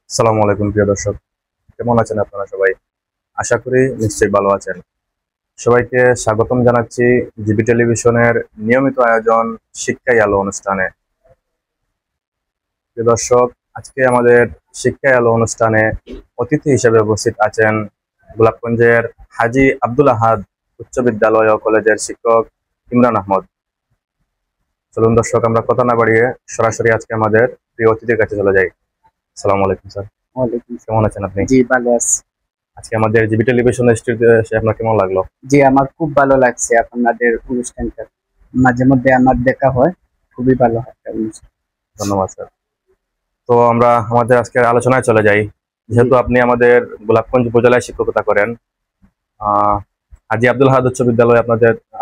আসসালামু আলাইকুম প্রিয় দর্শক, কেমন আছেন আপনারা সবাই? আশা করি নিশ্চয়ই ভালো আছেন। সবাইকে স্বাগতম জানাচ্ছি জিবি টেলিভিশনের নিয়মিত আয়োজন শিক্ষাই আলো অনুষ্ঠানে। প্রিয় দর্শক, আজকে আমাদের শিক্ষাই আলো অনুষ্ঠানে অতিথি হিসেবে উপস্থিত আছেন গোলাপগঞ্জের হাজী আব্দুল আহাদ উচ্চ বিদ্যালয় ও কলেজের শিক্ষক ইমরান আহমদ। চলুন দর্শক, আমরা কথা না বাড়িয়ে সরাসরি আজকে আমাদের প্রিয় অতিথির কাছে চলে যাই। আসসালামু আলাইকুম স্যার। ওয়ালাইকুম কেমন আছেন আপনি? জি, ভালো আছি। আজকে আমাদের জিবি টেলিভিশন স্টুডিওতে এসে আপনার কেমন লাগলো? জি, আমার খুব ভালো লাগছে আপনাদের অনুষ্ঠানটা। মাঝে মধ্যে আমার দেখা হয়, খুবই ভালো হয় একটা অনুষ্ঠান। ধন্যবাদ স্যার। তো আমরা আমাদের আজকের আলোচনায় চলে যাই। যেহেতু আপনি আমাদের গোলাপগঞ্জ উপজেলায় শিক্ষকতা করেন, হাজী আব্দুল আহাদ উচ্চ বিদ্যালয়ে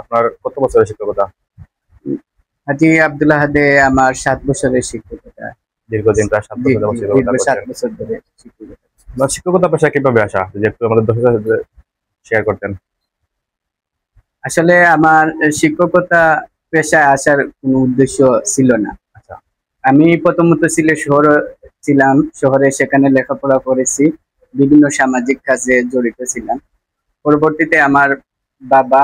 আপনার কত বছরের শিক্ষকতা? হাজী আব্দুল আহাদে আমার 7 বছরের শিক্ষকতা। দীর্ঘদিন, প্রায় 7 বছর যাবত শিক্ষকতা দীর্ঘ 7 করছেন। বছর ধরে শিক্ষকতা। আপনার শিক্ষকতা পেশায় কিভাবে আসা, যদি একটু আমাদের দর্শকদের সাথে শেয়ার করতেন। আসলে আমার শিক্ষকতা পেশায় আসার কোনো উদ্দেশ্য ছিল না। আচ্ছা। আমি প্রথমত ছিলাম শহরে, সেখানে লেখাপড়া করেছি, বিভিন্ন সামাজিক কাজে জড়িত ছিলাম। পরবর্তীতে আমার বাবা,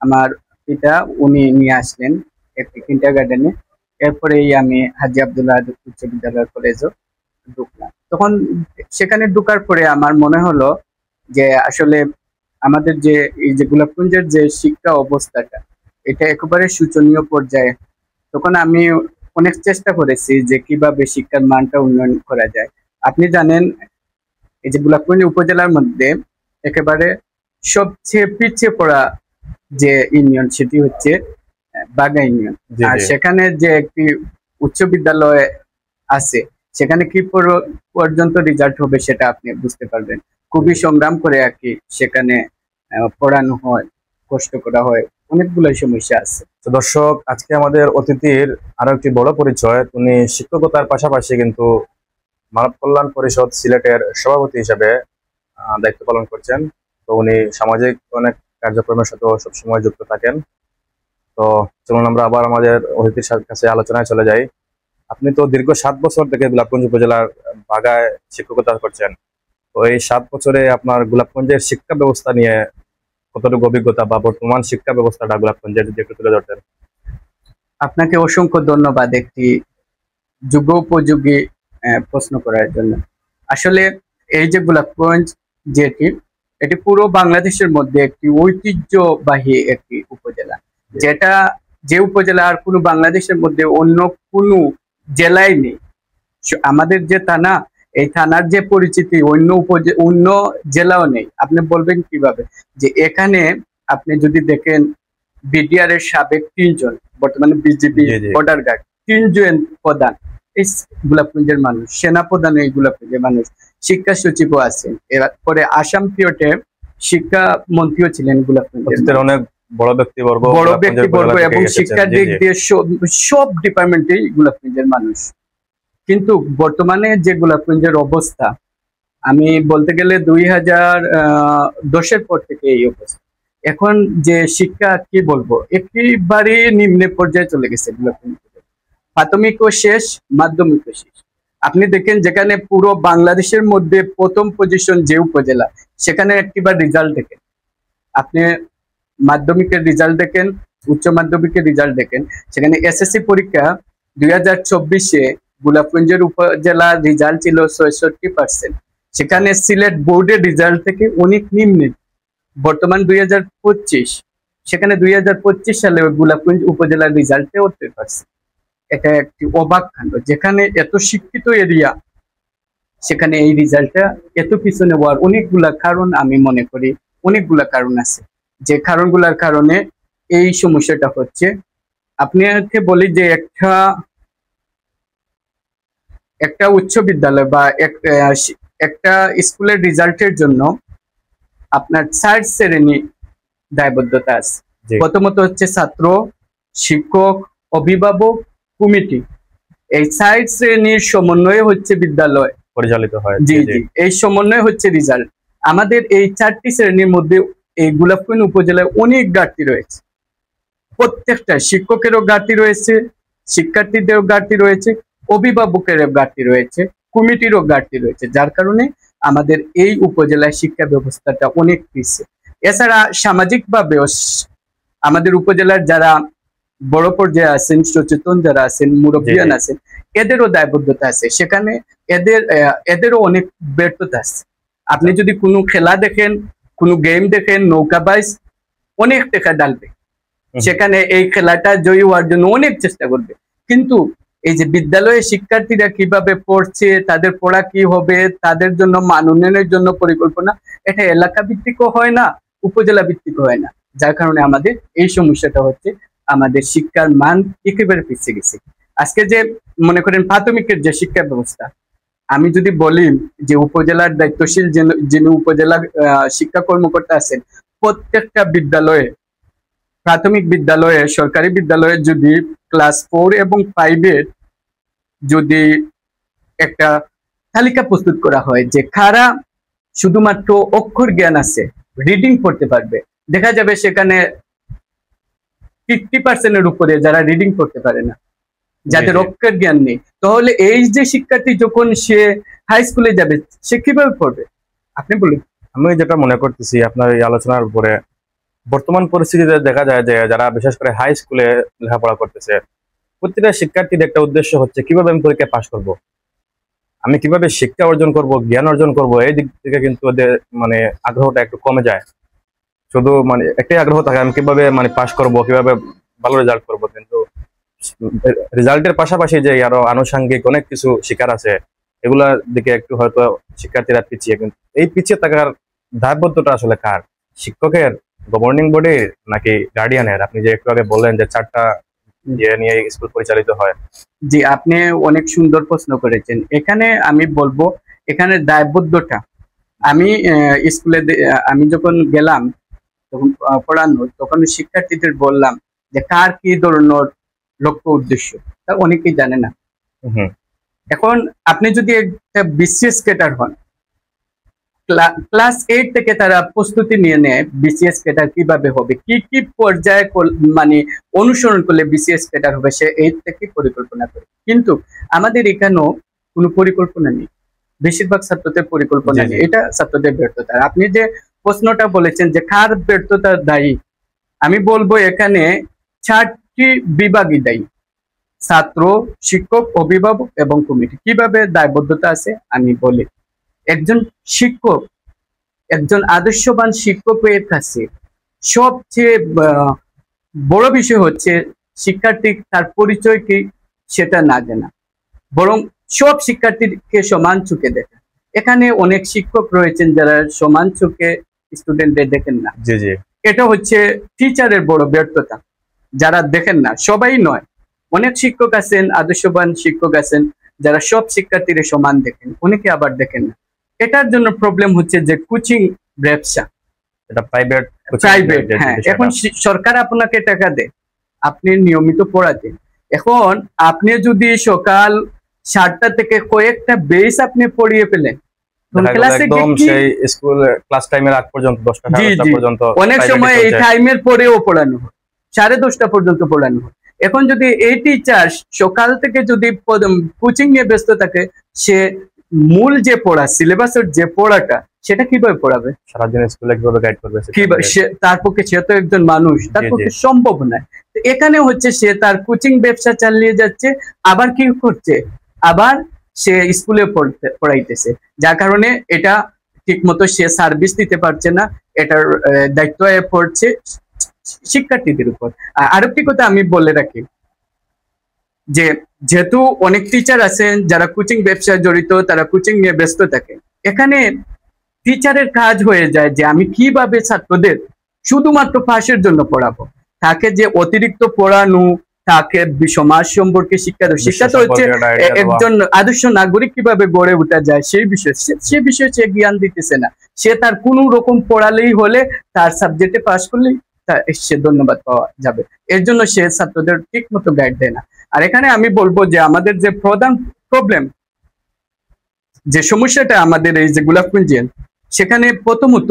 আমার পিতা, উনি নিয়ে আসলেন একটি কিন্ডারগার্টেনে। এরপরেই আমি হাজী আব্দুল্লাহ উচ্চ বিদ্যালয় কলেজে ঢুকলাম। তখন সেখানে ঢোকার পরে আমার মনে হলো যে আসলে আমাদের যে এই যে গোলাপগঞ্জের যে শিক্ষা অবস্থাটা, এটা একেবারে শোচনীয় পর্যায়ে। তখন আমি অনেক চেষ্টা করেছি যে কিভাবে শিক্ষার মানটা উন্নয়ন করা যায়। আপনি জানেন, এই যে গোলাপগঞ্জ উপজেলার মধ্যে একেবারে সবচেয়ে পিছিয়ে পড়া যে ইউনিয়ন, সেটি হচ্ছে বাগা ইউনিয়ন। জি আর জি। সেখানে যে একটি উচ্চ বিদ্যালয় আছে, সেখানে কি পর্যন্ত রেজাল্ট হবে সেটা আপনি বুঝতে পারবেন। খুবই সংগ্রাম করে আর কি সেখানে পড়ানো হয়, কষ্ট করা হয়, অনেকগুলো সমস্যা আছে। তো দর্শক, আজকে আমাদের অতিথির আরো একটি বড় পরিচয়। উনি শিক্ষকতার পাশাপাশি কিন্তু মানব কল্যাণ পরিষদ সিলেটের সভাপতি হিসেবে দায়িত্ব পালন করছেন। তো উনি সামাজিক অনেক কার্যক্রমের সাথেও সবসময় যুক্ত থাকেন। তো চলুন আমরা আবার আমাদের অতিথির কাছে আলোচনায় চলে যাই। আপনি তো দীর্ঘ 7 বছর থেকে গোলাপগঞ্জ উপজেলার বাগায় শিক্ষকতা করছেন। তো এই 7 বছরে আপনার গোলাপগঞ্জের শিক্ষা ব্যবস্থা নিয়ে কতটুকু অভিজ্ঞতা, বা বর্তমান শিক্ষা ব্যবস্থাটা গোলাপগঞ্জের যদি একটু তুলে ধরতেন। আপনাকে অসংখ্য ধন্যবাদ একটি যুগ উপযোগী প্রশ্ন করার জন্য। আসলে এই যে গোলাপগঞ্জ যেটি, এটি পুরো বাংলাদেশের মধ্যে একটি ঐতিহ্যবাহী একটি উপজেলা, যেটা যে উপজেলা আর কোনো বাংলাদেশের মধ্যে অন্য কোনো জেলায় নেই। আমাদের যে থানা, এই থানার যে পরিচিতি অন্য জেলাও নেই। আপনি বলবেন কিভাবে যে এখানে আপনি যদি দেখেন, বিডিআর এর সাবেক 3 জন, বর্তমানে বিজেপি জি জি। বর্ডার গার্ড 3 জন প্রধান এই গোলাপগঞ্জের মানুষ, সেনা প্রধান এই গোলাপগঞ্জের মানুষ, শিক্ষা সচিবও আছেন, এরপরে আসাম পিরিয়ডে শিক্ষা মন্ত্রীও ছিলেন গোলাপগঞ্জের। অনেক বড় ব্যক্তিবর্গ এবং শিক্ষার দিক দিয়ে সব ডিপার্টমেন্টেই গোলাপগঞ্জের মানুষ। কিন্তু বর্তমানে যে গোলাপগঞ্জের অবস্থা, আমি বলতে গেলে 2010-এর পর থেকে এই অবস্থা। এখন যে শিক্ষা কি বলবো, একেবারে নিম্নে পর্যায়ে চলে গেছে গোলাপগঞ্জ। প্রাথমিকও শেষ, মাধ্যমিকও শেষ। আপনি দেখেন, যেখানে পুরো বাংলাদেশের মধ্যে প্রথম পজিশন যে উপজেলা, সেখানে একটিবার রেজাল্ট দেখেন, আপনি মাধ্যমিকের রেজাল্ট দেখেন, উচ্চ মাধ্যমিকের রেজাল্ট দেখেন, সেখানে এসএসসি পরীক্ষা 2024-এ গোলাপগঞ্জের উপজেলার রেজাল্ট ছিল 66%। সেখানে সিলেট বোর্ডের রেজাল্ট থেকে অনেক নিম্নে। বর্তমান 2025, সেখানে 2025 সালে গোলাপগঞ্জ উপজেলার রেজাল্ট 73%। এটা একটি অবাক কাণ্ড, যেখানে এত শিক্ষিত এরিয়া, সেখানে এই রেজাল্টটা এত পিছনে হওয়ার অনেকগুলা কারণ আমি মনে করি, অনেকগুলা কারণ আছে। যে কারণগুলোর কারণে এই সমস্যাটা হচ্ছে, আপনাকে বলি যে একটা উচ্চ বিদ্যালয় বা একটা স্কুলের রেজাল্টের জন্য আপনার 4 শ্রেণী দায়বদ্ধতা আছে। প্রথমত হচ্ছে ছাত্র, শিক্ষক, অভিভাবক, কমিটি। এই 4 শ্রেণীর সমন্বয়ে হচ্ছে বিদ্যালয় পরিচালিত হয়। জি জি, এই সমন্বয় হচ্ছে রেজাল্ট। আমাদের এই 4টি শ্রেণীর মধ্যে এই গোলাপগঞ্জ উপজেলায় অনেক ঘাটতি রয়েছে। প্রত্যেকটা শিক্ষকেরও ঘাটতি রয়েছে, শিক্ষার্থীদেরও ঘাটতি রয়েছে, অভিভাবকেরও ঘাটতি রয়েছে, কমিটিরও ঘাটতি রয়েছে, যার কারণে আমাদের এই উপজেলার শিক্ষা ব্যবস্থাটা অনেক পিছিয়ে। এছাড়া সামাজিকভাবেও আমাদের উপজেলার যারা বড় পর্যায়ে আছেন, সচেতন যারা আছেন, মুরব্বিয়ান আছেন, এদেরও দায়বদ্ধতা আছে, সেখানে এদেরও অনেক ব্যর্থতা আছে। আপনি যদি কোনো খেলা দেখেন, কোনো গেম দেখেন, নৌকাবাজ অনেক টাকা ডালবে, সেখানে এই খেলাটা জয়ী হওয়ার জন্য অনেক চেষ্টা করবে, কিন্তু এই যে বিদ্যালয়ে শিক্ষার্থীরা কিভাবে পড়ছে, তাদের পড়া কি হবে, তাদের জন্য মান উন্নয়নের জন্য পরিকল্পনা, এটা এলাকা ভিত্তিকও হয় না, উপজেলা ভিত্তিক হয় না, যার কারণে আমাদের এই সমস্যাটা হচ্ছে, আমাদের শিক্ষার মান একেবারে পিছিয়ে গেছে। আজকে যে মনে করেন প্রাথমিকের যে শিক্ষা ব্যবস্থা, আমি যদি বলি যে উপজেলার দায়িত্বশীল যিনি উপজেলা শিক্ষা কর্মকর্তা আছেন, প্রত্যেকটা বিদ্যালয়ে, প্রাথমিক বিদ্যালয়ে, সরকারি বিদ্যালয়ে যদি ক্লাস 4 এবং 5 এর যদি একটা তালিকা প্রস্তুত করা হয় যে কারা শুধুমাত্র অক্ষর জ্ঞান আছে, রিডিং পড়তে পারবে, দেখা যাবে সেখানে 50% উপরে যারা রিডিং পড়তে পারে না, যাদের অক্ষর জ্ঞান নেই। তাহলে এই যে শিক্ষার্থী যখন সে হাই স্কুলে যাবে, সে কিভাবে পড়বে? আপনি বলুন। আমি যেটা মনে করতেছি আপনার এই আলোচনার উপরে, বর্তমান পরিস্থিতিতে দেখা যায় যে যারা বিশেষ করে হাই স্কুলে লেখাপড়া করতেছে, প্রতিটা শিক্ষার্থীর একটা উদ্দেশ্য হচ্ছে কিভাবে আমি পরীক্ষায় পাশ করব, আমি কিভাবে শিক্ষা অর্জন করব, জ্ঞান অর্জন করব, এই দিক থেকে কিন্তু ওদের মানে আগ্রহটা একটু কমে যায়। শুধু মানে একটাই আগ্রহ থাকে আমি কিভাবে মানে পাশ করব, কিভাবে ভালো রেজাল্ট করব, কিন্তু রেজাল্টের পাশাপাশি যে আরো আনুষঙ্গিক অনেক কিছু শিকার আছে, এগুলার দিকে একটু হয়তো শিক্ষার্থীরা পিছিয়ে। কিন্তু এই পিছিয়ে থাকার দায়বদ্ধতা আসলে কার? শিক্ষকের, গভর্নিং বডির, নাকি গার্ডিয়ানের? আপনি যে একটু আগে বললেন যে 4টা ইয়ে নিয়ে স্কুল পরিচালিত হয়। জি, আপনি অনেক সুন্দর প্রশ্ন করেছেন। এখানে আমি বলবো, এখানে দায়বদ্ধতা, আমি স্কুলে আমি যখন গেলাম তখন পড়ানো, তখন শিক্ষার্থীদের বললাম যে কার কি ধরনের লক্ষ্য উদ্দেশ্য, তা অনেকেই জানে না। এখন আপনি যদি একটা বিসিএস ক্যাডার হন, ক্লাস 8 থেকে তারা প্রস্তুতি নিয়ে নেয় বিসিএস ক্যাডার কিভাবে হবে, কি কি পর্যায়ে মানে অনুসরণ করলে বিসিএস ক্যাডার হবে, সে 8 থেকে পরিকল্পনা করে। কিন্তু আমাদের এখানেও কোনো পরিকল্পনা নেই, বেশিরভাগ ছাত্রদের পরিকল্পনা নেই, এটা ছাত্রদের ব্যর্থতা। আপনি যে প্রশ্নটা বলেছেন যে কার ব্যর্থতা দায়ী, আমি বলবো এখানে 4টি বিভাগই দায়ী: ছাত্র, শিক্ষক, অভিভাবক এবং কমিটি। কিভাবে দায়বদ্ধতা আছে আমি বলি। একজন শিক্ষক, একজন আদর্শবান শিক্ষকের কাছে সবচেয়ে বড় বিষয় হচ্ছে শিক্ষার্থী তার পরিচয় কি সেটা না জানা, বরং সব শিক্ষার্থীকে সমান চোখে দেখে। এখানে অনেক শিক্ষক রয়েছেন যারা সমান চোখে স্টুডেন্টদের দেখেন না। জি জি, এটা হচ্ছে টিচারের বড় ব্যর্থতা, যারা দেখেন না। সবাই নয়, অনেক শিক্ষক আছেন, আদর্শবান শিক্ষক আছেন যারা সব শিক্ষার্থীরা সমান দেখেন, অনেকে আবার দেখেন না। এটার জন্য প্রবলেম হচ্ছে যে কোচিং ব্যবসা, এটা প্রাইভেট। হ্যাঁ, এখন সরকার আপনাকে টাকা দেয়, আপনি নিয়মিত পড়াতেন। এখন আপনি যদি সকাল 7টা থেকে কয়েকটা বেস আপনি পড়িয়ে পেলেন, অনেক সময় এই টাইমের পরেও পড়ানো হয়, 10:30 পর্যন্ত পড়ানো হয়। এখন যদি এই টিচার সকাল থেকে যদি কোচিং নিয়ে ব্যস্ত থাকে, সে মূল যে পড়া, সিলেবাসের যে পড়াটা, সেটা কিভাবে পড়াবে? সারাদিন স্কুলে কিভাবে গাইড করবে? তার পক্ষে, সে তো একজন মানুষ, তার পক্ষে সম্ভব নয়। এখানে হচ্ছে সে তার কোচিং ব্যবসা চালিয়ে যাচ্ছে, আবার কি করছে, আবার সে স্কুলে পড়াইতেছে, যার কারণে এটা ঠিক মতো সে সার্ভিস দিতে পারছে না, এটার দায়িত্ব পড়ছে শিক্ষার্থীদের উপর। আরেকটি কথা আমি বলে রাখি যে যেহেতু অনেক টিচার আছেন যারা কোচিং ব্যবসায় জড়িত, তারা কোচিং নিয়ে ব্যস্ত থাকে, এখানে টিচারের কাজ হয়ে যায় যে আমি কিভাবে ছাত্রদের শুধুমাত্র পাশের জন্য পড়াবো, তাকে যে অতিরিক্ত পড়ানো, তাকে সমাজ সম্পর্কে শিক্ষা দেয়। শিক্ষা তো হচ্ছে একজন আদর্শ নাগরিক কিভাবে গড়ে ওঠা যায় সেই বিষয়ে সে জ্ঞান দিতেছে না। সে তার কোন রকম পড়ালেই হলে, তার সাবজেক্টে পাস করলেই সে ধন্যবাদ পাওয়া যাবে, এর জন্য সে ছাত্রদের ঠিক মতো গাইড দেয় না। আর এখানে আমি বলবো যে আমাদের যে প্রধান প্রবলেম, যে সমস্যাটা আমাদের এই যে গোলাপগঞ্জে, সেখানে প্রথমত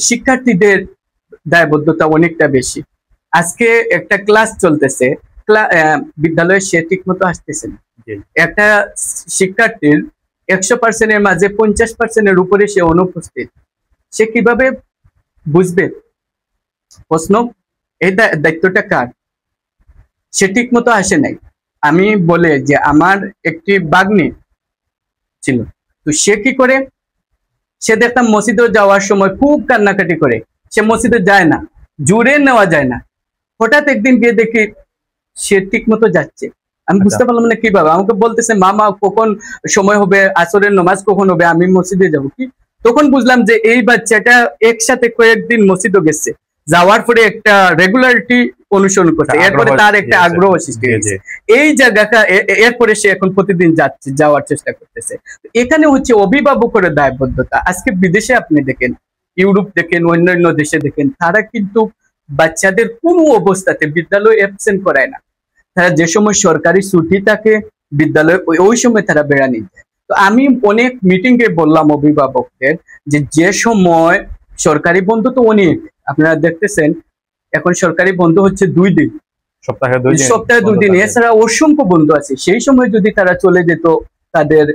শিক্ষার্থীদের দায়বদ্ধতা অনেকটা বেশি। আজকে একটা ক্লাস চলতেছে, বিদ্যালয়ে সে ঠিক মতো আসতেছে না। জি। একটা শিক্ষার্থীর 100%-এর মাঝে 50%-এর উপরে সে অনুপস্থিত, সে কিভাবে বুঝবে? প্রশ্ন, এই দায়িত্বটা কার? সে ঠিক মতো আসে নাই। আমি বলে যে আমার একটি বাগ্নি ছিল, তো সে কি করে, সে দেখতাম মসজিদে যাওয়ার সময় খুব কান্নাকাটি করে, সে মসজিদে যায় না, জুড়ে নেওয়া যায় না। হঠাৎ একদিন গিয়ে দেখি সে ঠিক মতো যাচ্ছে। আমি বুঝতে পারলাম না কিভাবে। আমাকে বলতেছে, মামা কখন সময় হবে, আসরের নামাজ কখন হবে, আমি মসজিদে যাব। কি তখন বুঝলাম যে এই বাচ্চাটা একসাথে কয়েকদিন মসজিদে গেছে, যাওয়ার পরে একটা রেগুলারিটি অনুসরণ করছে, এরপরে তার একটা আগ্রহ সৃষ্টি হয়েছে এই জায়গাটা। এরপরে সে এখন প্রতিদিন যাচ্ছে, যাওয়ার চেষ্টা করতেছে। এখানে হচ্ছে অভিভাবকের দায়বদ্ধতা। আজকে বিদেশে আপনি দেখেন, ইউরোপ দেখেন, অন্যান্য দেশে দেখেন, তারা কিন্তু বাচ্চাদের কোনো অবস্থাতে বিদ্যালয় অ্যাবসেন্ট করায় না। তারা যে সময় সরকারি ছুটি থাকে বিদ্যালয়ে, ওই সময় তারা বেড়ানি যায়। তো আমি অনেক মিটিং এ বললাম অভিভাবকদের যে সময় সরকারি বন্ধ তো অনেক, আপনারা দেখতেছেন এখন সরকারি বন্ধ হচ্ছে 2 দিন, সপ্তাহে 2 দিন, এছাড়া অসংখ্য বন্ধু আছে। সেই সময় যদি তারা চলে যেত তাদের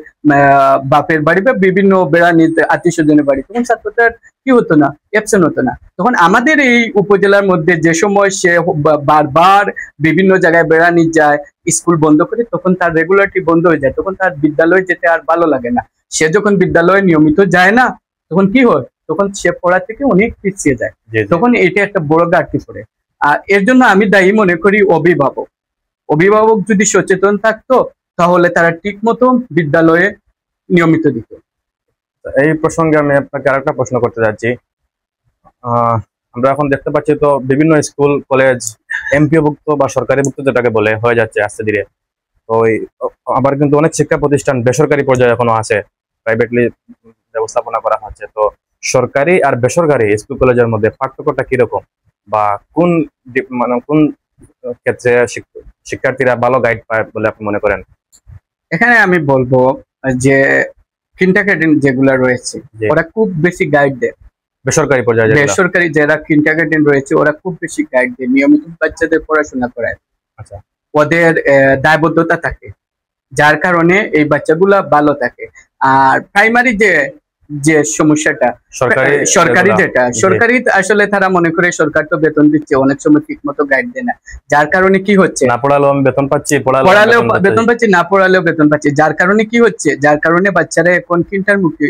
বাপের বাড়ি বা বিভিন্ন বেড়ানিতে আত্মীয় স্বজনের বাড়ি, তখন ছাত্রটার কি হতো না, অ্যাবসেন্ট হতো না। তখন আমাদের এই উপজেলার মধ্যে যে সময় সে বারবার বিভিন্ন জায়গায় বেড়ানি যায়, স্কুল বন্ধ করে, তখন তার রেগুলারিটি বন্ধ হয়ে যায়, তখন তার বিদ্যালয়ে যেতে আর ভালো লাগে না। সে যখন বিদ্যালয়ে নিয়মিত যায় না, তখন কি হয়, তখন সে পড়া থেকে অনেক পিছিয়ে যায়, তখন এটা একটা বড় ঘাটতি পড়ে। আর এর জন্য আমি দায়ী মনে করি অভিভাবক যদি সচেতন থাকতো তাহলে তারা ঠিক মতো বিদ্যালয়ে নিয়মিত দিত। এই প্রসঙ্গে আমি আপনাকে আরেকটা প্রশ্ন করতে যাচ্ছি। আমরা এখন দেখতে পাচ্ছি তো বিভিন্ন স্কুল কলেজ এমপিওভুক্ত বা সরকারিভুক্ত যেটাকে বলে হয়ে যাচ্ছে আস্তে ধীরে। তো আবার কিন্তু অনেক শিক্ষা প্রতিষ্ঠান বেসরকারি পর্যায়ে এখনো আছে, প্রাইভেটলি ব্যবস্থাপনা করা হচ্ছে। তো সরকারি আর বেসরকারি স্কুল কলেজের মধ্যে পার্থক্যটা কিরকম, বা কোন মানে কোন ক্ষেত্রে শিক্ষার্থীরা ভালো গাইড পায় বলে আপনি মনে করেন? এখানে আমি বলবো যে কিন্ডারগার্টেন যেগুলা রয়েছে ওরা খুব বেশি গাইড দেয়। বেসরকারি পর্যায়ে বেসরকারি যারা কিন্ডারগার্টেন রয়েছে ওরা খুব বেশি গাইড দেয়, নিয়মিত বাচ্চাদের পড়াশোনা করায়। আচ্ছা, ওদের দায়বদ্ধতা থাকে, যার কারণে এই বাচ্চাগুলা ভালো থাকে। আর প্রাইমারি যে সমস্যাটা, সরকারি যেটা সরকারি আসলে তারা মনে করে সরকার তো বেতন দিচ্ছে, অনেক সময় ঠিক মতো গাইড দেয় না, যার কারণে কি হচ্ছে, না পড়ালেও আমি বেতন পাচ্ছি, পড়ালেও বেতন পাচ্ছি, না পড়ালেও বেতন পাচ্ছি, যার কারণে কি হচ্ছে, যার কারণে বাচ্চারা এখন চিন্তার মুখী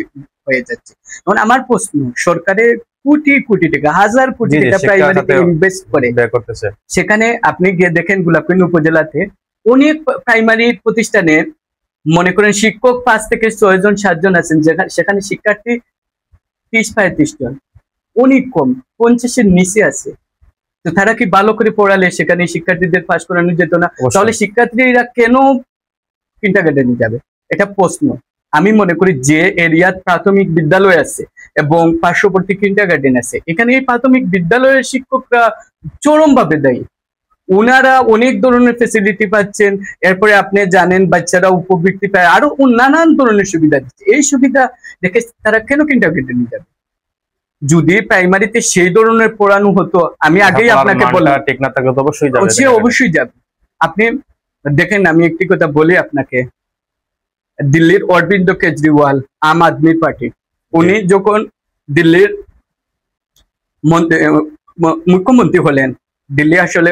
হয়ে যাচ্ছে। এখন আমার প্রশ্ন, সরকারের কোটি কোটি টাকা, হাজার কোটি টাকা প্রাইমারিতে ইনভেস্ট করে করতেছে, সেখানে আপনি গিয়ে দেখেন গোলাপগঞ্জ উপজেলাতে অনেক প্রাইমারি প্রতিষ্ঠানে মনে করেন শিক্ষক 5 থেকে 6 জন 7 জন আছেন, সেখানে শিক্ষার্থী 30-35 জন, অনেক কম, 50-এর নিচে আছে। তো তারা কি ভালো করে পড়ালে সেখানে শিক্ষার্থীদের পাস করানো যেত না? তাহলে শিক্ষার্থীরা কেন কিন্ডারগার্টেনে যাবে? এটা প্রশ্ন। আমি মনে করি যে এরিয়ার প্রাথমিক বিদ্যালয় আছে এবং পার্শ্ববর্তী কিন্ডারগার্টেন আছে, এখানে এই প্রাথমিক বিদ্যালয়ের শিক্ষকরা চরমভাবে দায়ী। ওনারা অনেক ধরনের ফেসিলিটি পাচ্ছেন, এরপরে আপনি জানেন বাচ্চারা উপবৃত্তি পায়, আরো নানান ধরনের সুবিধা দিচ্ছে। এই সুবিধা দেখে তারা কেন কিন্ডারগার্টেনে যাবে? যদি প্রাইমারিতে সেই ধরনের পড়ানো হতো, আমি আগেই আপনাকে বললাম ঠিক না থাকলে তো অবশ্যই যাবে, সে অবশ্যই যাবে। আপনি দেখেন, আমি একটি কথা বলি আপনাকে, দিল্লির অরবিন্দ কেজরিওয়াল, আম আদমি পার্টি, উনি যখন দিল্লির মুখ্যমন্ত্রী হলেন, দিল্লি আসলে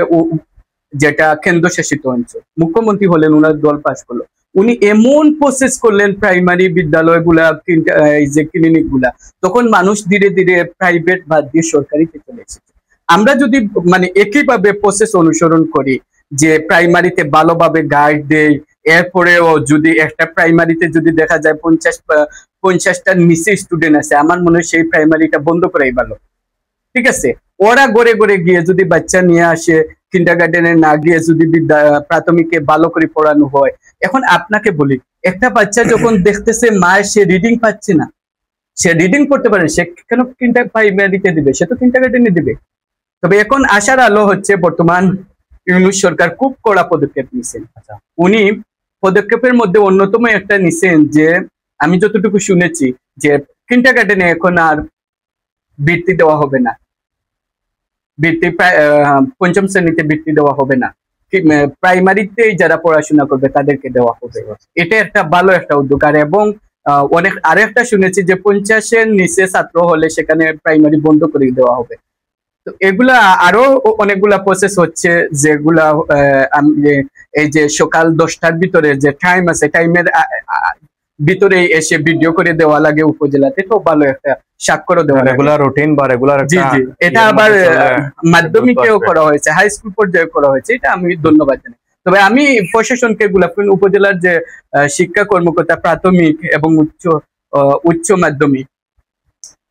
যেটা কেন্দ্রশাসিত অঞ্চল, মুখ্যমন্ত্রী হলেন, উনার দল পাস করলো, উনি এমন প্রসেস করলেন প্রাইমারি বিদ্যালয়গুলা, এই যে ক্লিনিক গুলা, তখন মানুষ ধীরে ধীরে প্রাইভেট বাদ দিয়ে সরকারিতে চলে এসেছে। আমরা যদি মানে একইভাবে প্রসেস অনুসরণ করি, যে প্রাইমারিতে ভালোভাবে গাইড দেই, এরপরেও যদি একটা প্রাইমারিতে যদি দেখা যায় 50টার নিচে স্টুডেন্ট আছে, আমার মনে হয় সেই প্রাইমারিটা বন্ধ করাই ভালো। ঠিক আছে, ওরা গড়ে গড়ে গিয়ে যদি বাচ্চা নিয়ে আসে, কিন্ডারগার্টেনে না গিয়ে যদি প্রাথমিকে ভালো করে পড়ানো হয়। এখন আপনাকে বলি, একটা বাচ্চা যখন দেখতেছে মায়ের সে রিডিং পাচ্ছে না, সে রিডিং করতে পারে, সে কেন প্রাইমারিতে দিবে? সে তো কিন্ডারগার্টেনে দিবে। তবে এখন আশার আলো হচ্ছে, বর্তমান ইউনূস সরকার খুব কড়া পদক্ষেপ নিয়েছেন। উনি পদক্ষেপের মধ্যে অন্যতম একটা নিছেন যে, আমি যতটুকু শুনেছি, যে কিন্ডারগার্টেনে এখন আর বৃত্তি দেওয়া হবে না, বৃত্তি 5ম শ্রেণীতে বৃত্তি দেওয়া হবে না, প্রাইমারিতেই যারা পড়াশোনা করবে তাদেরকে দেওয়া হবে। এটা একটা ভালো একটা উদ্যোগ। আর এবং অনেক আরেকটা শুনেছি যে 50-এর নিচে ছাত্র হলে সেখানে প্রাইমারি বন্ধ করে দেওয়া হবে। তো এগুলা আরো অনেকগুলা প্রসেস হচ্ছে, যেগুলা এই যে সকাল 10টার ভিতরে যে টাইম আছে, টাইমের ভিতরে এসে ভিডিও করে দেওয়া লাগে উপজেলাতে, তো ভালো একটা স্বাক্ষরও দেওয়া লাগে। রেগুলার রুটিন বা রেগুলার জি জি, এটা আবার মাধ্যমিকেও করা হয়েছে, হাই স্কুল পর্যায়ে করা হয়েছে, এটা আমি ধন্যবাদ জানাই। তবে আমি প্রশাসনকে গোলাপগঞ্জ উপজেলার যে শিক্ষা কর্মকর্তা প্রাথমিক এবং উচ্চ মাধ্যমিক,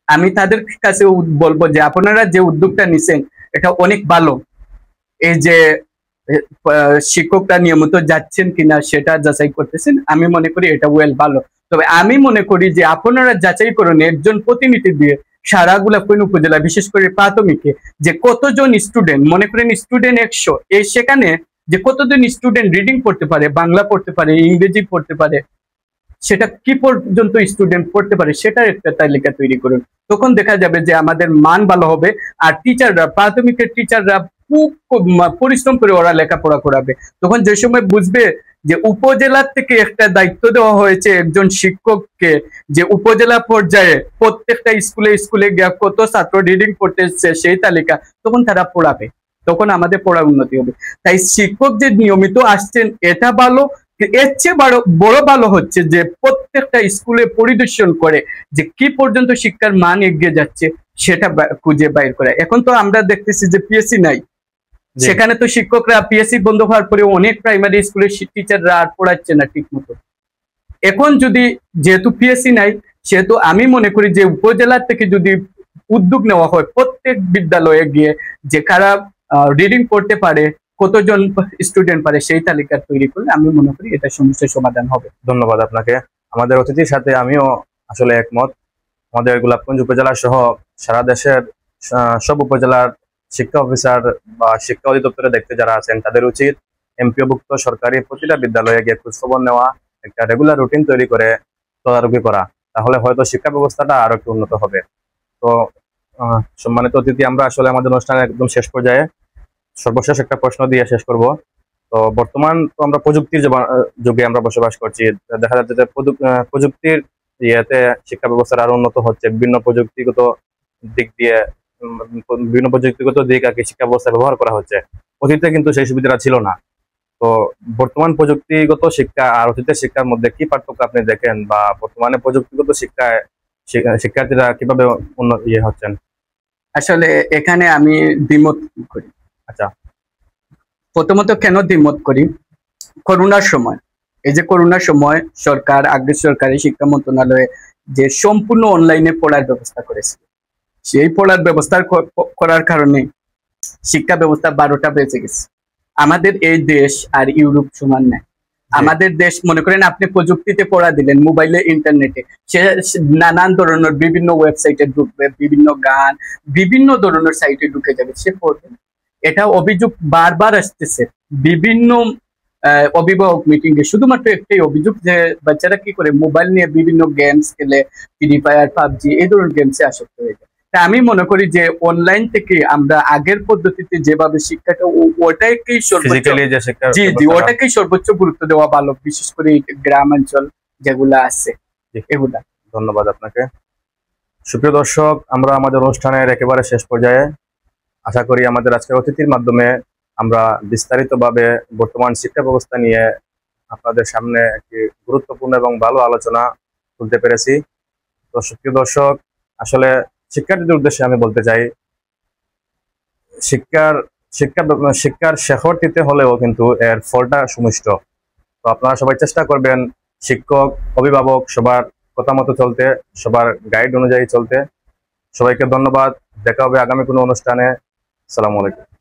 আমি তাদের কাছে বলবো যে আপনারা যে উদ্যোগটা নিছেন এটা অনেক ভালো। এই যে শিক্ষকরা নিয়মিত যাচ্ছেন কিনা সেটা যাচাই করতেছেন, আমি মনে করি এটা ভালো। তবে আমি মনে করি যে আপনারা যাচাই করুন একজন প্রতিনিধি দিয়ে সারা গোলাপগঞ্জ উপজেলা, বিশেষ করে প্রাথমিকে, যে কতজন স্টুডেন্ট, মনে করেন স্টুডেন্ট 100, সেখানে যে কতজন স্টুডেন্ট রিডিং পড়তে পারে, বাংলা পড়তে পারে, ইংরেজি পড়তে পারে, সেটা কি পর্যন্ত স্টুডেন্ট পড়তে পারে সেটার একটা তালিকা তৈরি করুন। তখন দেখা যাবে যে আমাদের মান ভালো হবে। আর টিচাররা, প্রাথমিকের টিচাররা খুব পরিশ্রম করে ওরা লেখাপড়া করাবে। তখন যে সময় বুঝবে যে উপজেলার থেকে একটা দায়িত্ব দেওয়া হয়েছে একজন শিক্ষককে, যে উপজেলা পর্যায়ে প্রত্যেকটা স্কুলে স্কুলে গিয়ে কত ছাত্র রিডিং পড়তেছে সেই তালিকা, তখন তারা পড়াবে, তখন আমাদের পড়ার উন্নতি হবে। তাই শিক্ষক যে নিয়মিত আসছেন এটা ভালো। এর চেয়ে বড় ভালো হচ্ছে যে প্রত্যেকটা স্কুলে পরিদর্শন করে যে কি পর্যন্ত শিক্ষার মান এগিয়ে যাচ্ছে সেটা খুঁজে বাইর করে। এখন তো আমরা দেখতেছি যে পিএসসি নাই, সেখানে তো শিক্ষকরা পিএসসি বন্ধ হওয়ার পরে অনেক প্রাইমারি স্কুলের টিচাররা আর পড়াচ্ছে না ঠিক মতো। এখন যদি যেহেতু পিএসসি নাই, সেহেতু আমি মনে করি যে উপজেলা থেকে যদি উদ্যোগ নেওয়া হয় প্রত্যেক বিদ্যালয়ে গিয়ে যে কারা রিডিং করতে পারে, কতজন স্টুডেন্ট পারে, সেই তালিকা তৈরি করলে আমি মনে করি এটা সমস্যার সমাধান হবে। ধন্যবাদ আপনাকে। আমাদের অতিথির সাথে আমিও আসলে একমত। আমাদের গোলাপগঞ্জ উপজেলা সহ সারা দেশের সব উপজেলার শিক্ষা অফিসার বা শিক্ষা অধিদপ্তরে দেখতে যারা আছেন তাদের উচিত এমপিওভুক্ত সরকারি প্রতিটা বিদ্যালয়ে গিয়ে খোঁজখবর নেওয়া, একটা রেগুলার রুটিন তৈরি করে তদারকি করা, তাহলে হয়তো শিক্ষা ব্যবস্থাটা আরো একটু উন্নত হবে। তো সম্মানিত অতিথি, আমরা আসলে আমাদের অনুষ্ঠানের একদম শেষ পর্যায়ে, সর্বশেষ একটা প্রশ্ন দিয়ে শেষ করব। তো বর্তমান তো আমরা প্রযুক্তির যুগে আমরা বসবাস করছি। দেখা যাচ্ছে যে প্রযুক্তির ইয়েতে শিক্ষা ব্যবস্থার আরো উন্নত হচ্ছে, বিভিন্ন প্রযুক্তিগত দিক দিয়ে বিভিন্ন প্রযুক্তিগত দিক আর কি শিক্ষা ব্যবস্থা ব্যবহার করা হচ্ছে। অতীতে কিন্তু সেই সুবিধাটা ছিল না। তো বর্তমান প্রযুক্তিগত শিক্ষা আর অতীতের শিক্ষার মধ্যে কি পার্থক্য আপনি দেখেন, বা বর্তমানে প্রযুক্তিগত শিক্ষায় শিক্ষার্থীরা কিভাবে হচ্ছেন? আসলে এখানে আমি দ্বিমত করি। আচ্ছা, প্রথমত কেন দ্বিমত করি, করোনার সময়, এই যে করোনার সময় সরকার, আগের সরকারি শিক্ষা মন্ত্রণালয়ে যে সম্পূর্ণ অনলাইনে পড়ার ব্যবস্থা করেছে, সেই পড়ার ব্যবস্থা করার কারণে শিক্ষা ব্যবস্থা 12টা বেঁচে গেছে। আমাদের এই দেশ আর ইউরোপ সমান নাই। আমাদের দেশ, মনে করেন আপনি প্রযুক্তিতে পড়া দিলেন, মোবাইলে, ইন্টারনেটে, সে নানান ধরনের বিভিন্ন ওয়েবসাইটে ঢুকবে, বিভিন্ন গান, বিভিন্ন ধরনের সাইটে ঢুকে যাবে, সে পড়বে। এটা অভিযোগ বারবার আসতেছে বিভিন্ন অভিভাবক মিটিং এ। শুধুমাত্র একটাই অভিযোগ যে বাচ্চারা কি করে মোবাইল নিয়ে বিভিন্ন গেমস খেলে, ফ্রি ফায়ার, পাবজি, এই ধরনের গেমসে আসক্ত হয়ে যায়। তা আমি মনে করি যে অনলাইন থেকে আমরা আগের পদ্ধতিতে যেভাবে শিক্ষাটা, ওটাকেই ওটাকেই সর্বোচ্চ গুরুত্ব দেওয়া ভালো, বিশেষ করে গ্রামাঞ্চল যেগুলা আছে এগুলা। ধন্যবাদ আপনাকে। সুপ্রিয় দর্শক, আমরা আমাদের অনুষ্ঠানের একেবারে শেষ পর্যায়ে। আশা করি আমাদের আজকের অতিথির মাধ্যমে আমরা বিস্তারিতভাবে বর্তমান শিক্ষা ব্যবস্থা নিয়ে আপনাদের সামনে একটি গুরুত্বপূর্ণ এবং ভালো আলোচনা তুলতে পেরেছি। তো সুপ্রিয় দর্শক, আসলে শিক্ষার্থীদের উদ্দেশ্যে আমি বলতে চাই, শিক্ষার শেখর দিতে হলেও কিন্তু এর ফলটা সুমিষ্ট। তো আপনারা সবাই চেষ্টা করবেন শিক্ষক, অভিভাবক সবার কথা মতো চলতে, সবার গাইড অনুযায়ী চলতে। সবাইকে ধন্যবাদ। দেখা হবে আগামী কোনো অনুষ্ঠানে। আসসালামু আলাইকুম।